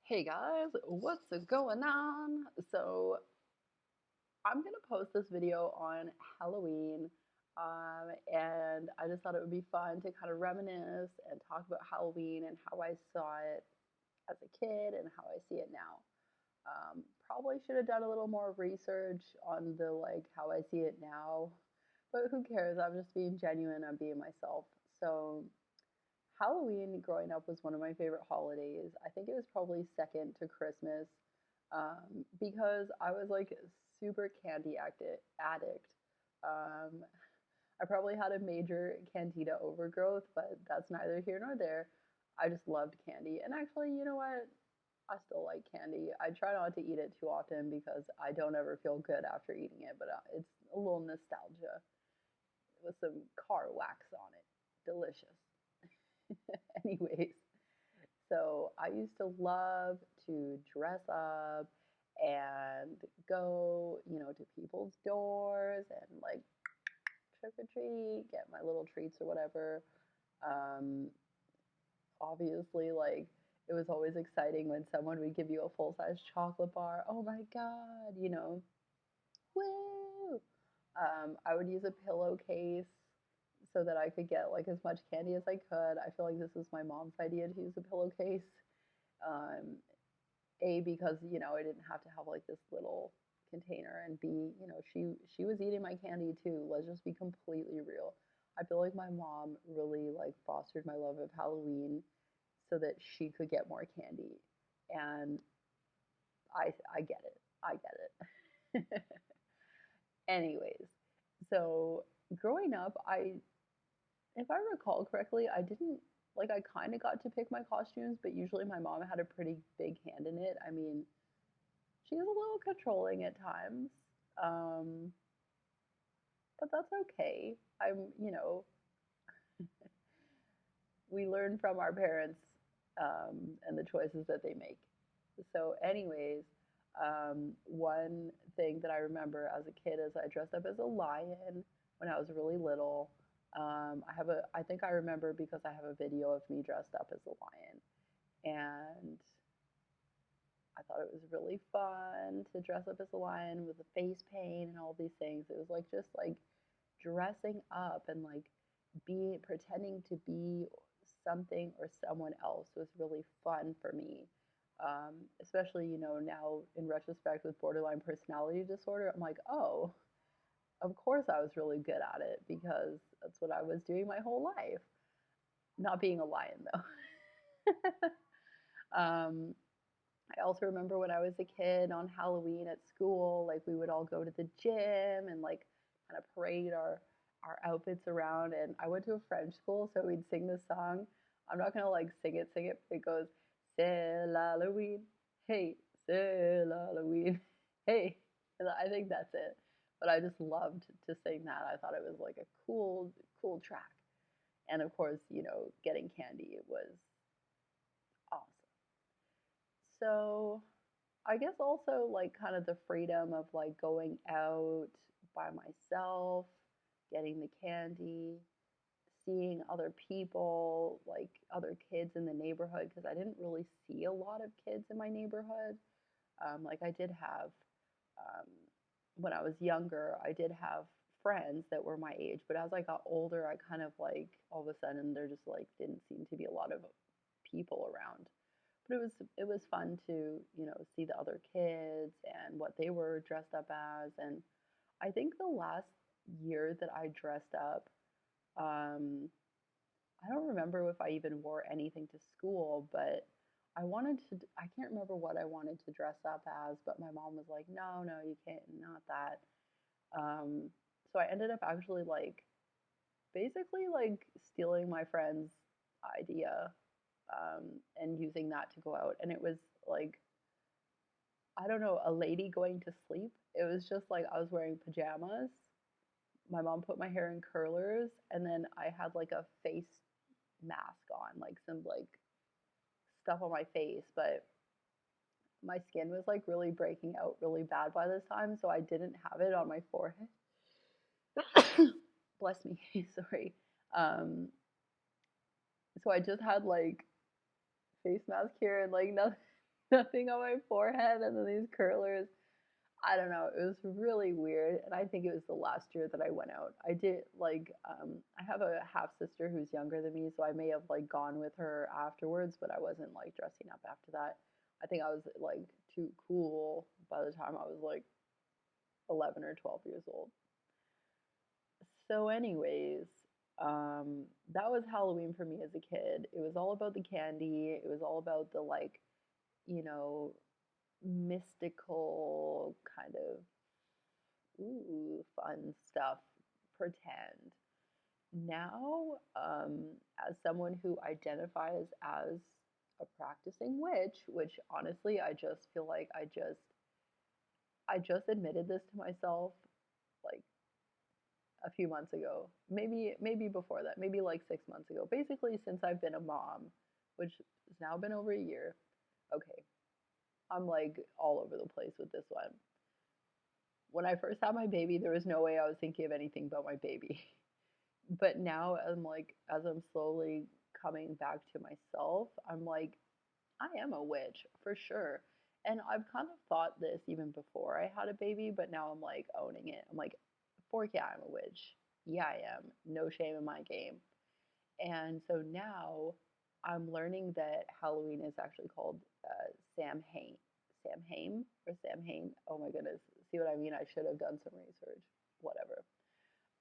Hey guys, what's going on? I'm gonna post this video on Halloween, and I just thought it would be fun to kind of reminisce and talk about Halloween and how I saw it as a kid and how I see it now. Probably should have done a little more research on the how I see it now, but who cares? I'm just being genuine. I'm being myself. So Halloween growing up was one of my favorite holidays. I think it was probably second to Christmas, because I was like super addict. Um, I probably had a major candida overgrowth, but that's neither here nor there. I just loved candy. And actually, you know what? I still like candy. I try not to eat it too often because I don't ever feel good after eating it, but it's a little nostalgia with some car wax on it. Delicious. Anyways, so I used to love to dress up and go, to people's doors and like trick or treat, get my little treats or whatever. Um, Obviously, like it was always exciting when someone would give you a full size chocolate bar. Oh my God, woo! I would use a pillowcase so that I could get like as much candy as I could. I feel like this was my mom's idea to use a pillowcase. Um, A, because I didn't have to have like this little container, and B, she was eating my candy too. Let's just be completely real. I feel like my mom really like fostered my love of Halloween so that she could get more candy, and I get it. I get it. Anyways, so growing up, if I recall correctly, I didn't like I kind of got to pick my costumes, but usually my mom had a pretty big hand in it. I mean, she's a little controlling at times, um, but that's okay. We learn from our parents, and the choices that they make. So, anyways, one thing that I remember as a kid is I dressed up as a lion when I was really little. I think I remember because I have a video of me dressed up as a lion, and I thought it was really fun to dress up as a lion with the face paint and all these things. It was like just like dressing up and like pretending to be something or someone else was really fun for me. Especially, now in retrospect with borderline personality disorder, I'm like, oh, of course I was really good at it because that's what I was doing my whole life. Not being a lion though. um, I also remember when I was a kid on Halloween at school, like we would all go to the gym and like kind of parade our outfits around. And I went to a French school, so we'd sing this song. I'm not gonna like sing it, but it goes, "C'est Halloween, hey, c'est Halloween, hey." And I think that's it. But I just loved to sing that. I thought it was like a cool track. And of course, getting candy was awesome. So I guess also like kind of the freedom of like going out by myself, getting the candy, seeing other people, like other kids in the neighborhood, because I didn't really see a lot of kids in my neighborhood. Like I did have, um, when I was younger, I did have friends that were my age, but as I got older, I kind of like all of a sudden there just like didn't seem to be a lot of people around. But it was fun to see the other kids and what they were dressed up as. And I think the last year that I dressed up, um, I don't remember if I even wore anything to school, but I can't remember what I wanted to dress up as, but my mom was like, no, you can't, not that. Um, so I ended up actually like basically like stealing my friend's idea, and using that to go out. And it was like, I don't know, a lady going to sleep. It was just like I was wearing pajamas. My mom put my hair in curlers, and then I had like a face mask on, like some like stuff on my face, but my skin was like really breaking out really bad by this time, so I didn't have it on my forehead. Bless me, sorry. Um, so I just had like face mask here and like nothing, nothing on my forehead, and then these curlers. I don't know. It was really weird, and I think it was the last year that I went out. I did like I have a half sister who's younger than me, so I may have like gone with her afterwards, but I wasn't like dressing up after that. I think I was like too cool by the time I was like 11 or 12 years old. So, anyways, that was Halloween for me as a kid. It was all about the candy. It was all about the like, you know, mystical kind of fun stuff, pretend. Now, as someone who identifies as a practicing witch, which honestly I just feel like I just admitted this to myself like a few months ago. Maybe before that, maybe like 6 months ago. Basically since I've been a mom, which has now been over a year. Okay, I'm like all over the place with this one. When I first had my baby, there was no way I was thinking of anything but my baby. But now I'm like, as I'm slowly coming back to myself, I'm like, I am a witch for sure. And I've kind of thought this even before I had a baby, but now I'm like owning it. I'm like, fork yeah, I'm a witch. Yeah, I am. No shame in my game. And so now I'm learning that Halloween is actually called Samhain. Samhain or Samhain? Oh my goodness. See what I mean? I should have done some research. Whatever.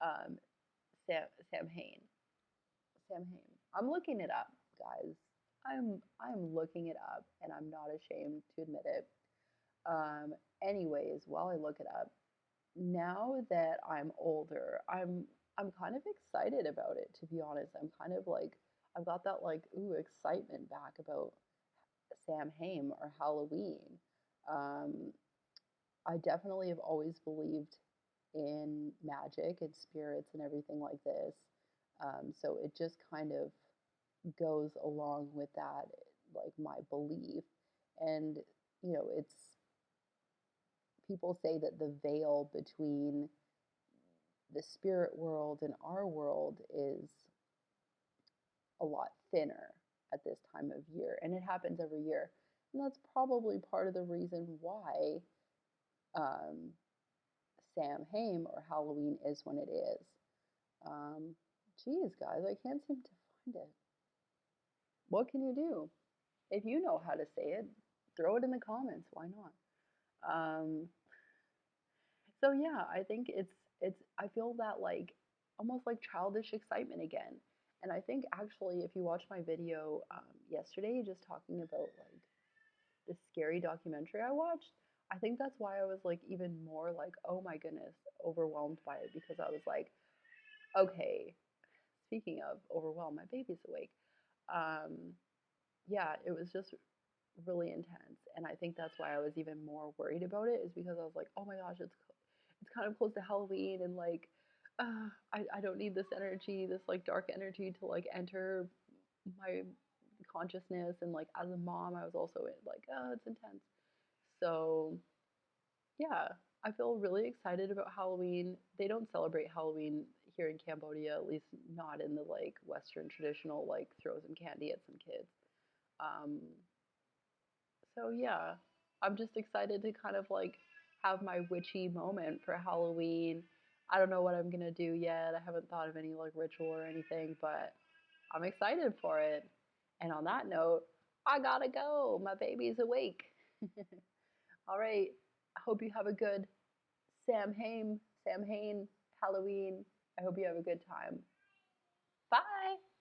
Um, Samhain. Samhain. I'm looking it up, guys. I'm looking it up, and I'm not ashamed to admit it. Um, anyways, while I look it up, now that I'm older, I'm kind of excited about it. To be honest, I'm kind of like I've got that like excitement back about Samhain or Halloween. Um, I definitely have always believed in magic and spirits and everything like this. So it just kind of goes along with that, like my belief. And, it's people say that the veil between the spirit world and our world is a lot thinner at this time of year. And it happens every year. And that's probably part of the reason why um, Samhain or Halloween is when it is. Um, Geez, guys, I can't seem to find it. What can you do? If you know how to say it, throw it in the comments. Why not? Um, so yeah, I think it's I feel that like almost like childish excitement again. And I think actually, if you watch my video yesterday, just talking about like the scary documentary I watched, I think that's why I was like even more like, oh my goodness, overwhelmed by it because I was like, okay, speaking of overwhelmed, my baby's awake. Um, yeah, it was just really intense, and I think that's why I was even more worried about it is because I was like, oh my gosh, it's kind of close to Halloween, and like, I don't need this energy, this like dark energy to like enter my consciousness, and like as a mom, I was also like, oh, it's intense. So yeah, I feel really excited about Halloween. They don't celebrate Halloween here in Cambodia, at least not in the like Western traditional like throw some candy at some kids. Um, so yeah, I'm just excited to kind of like have my witchy moment for Halloween. I don't know what I'm gonna do yet. I haven't thought of any like ritual or anything, but I'm excited for it. And on that note, I gotta go. My baby's awake. All right. I hope you have a good Samhain, Halloween. I hope you have a good time. Bye.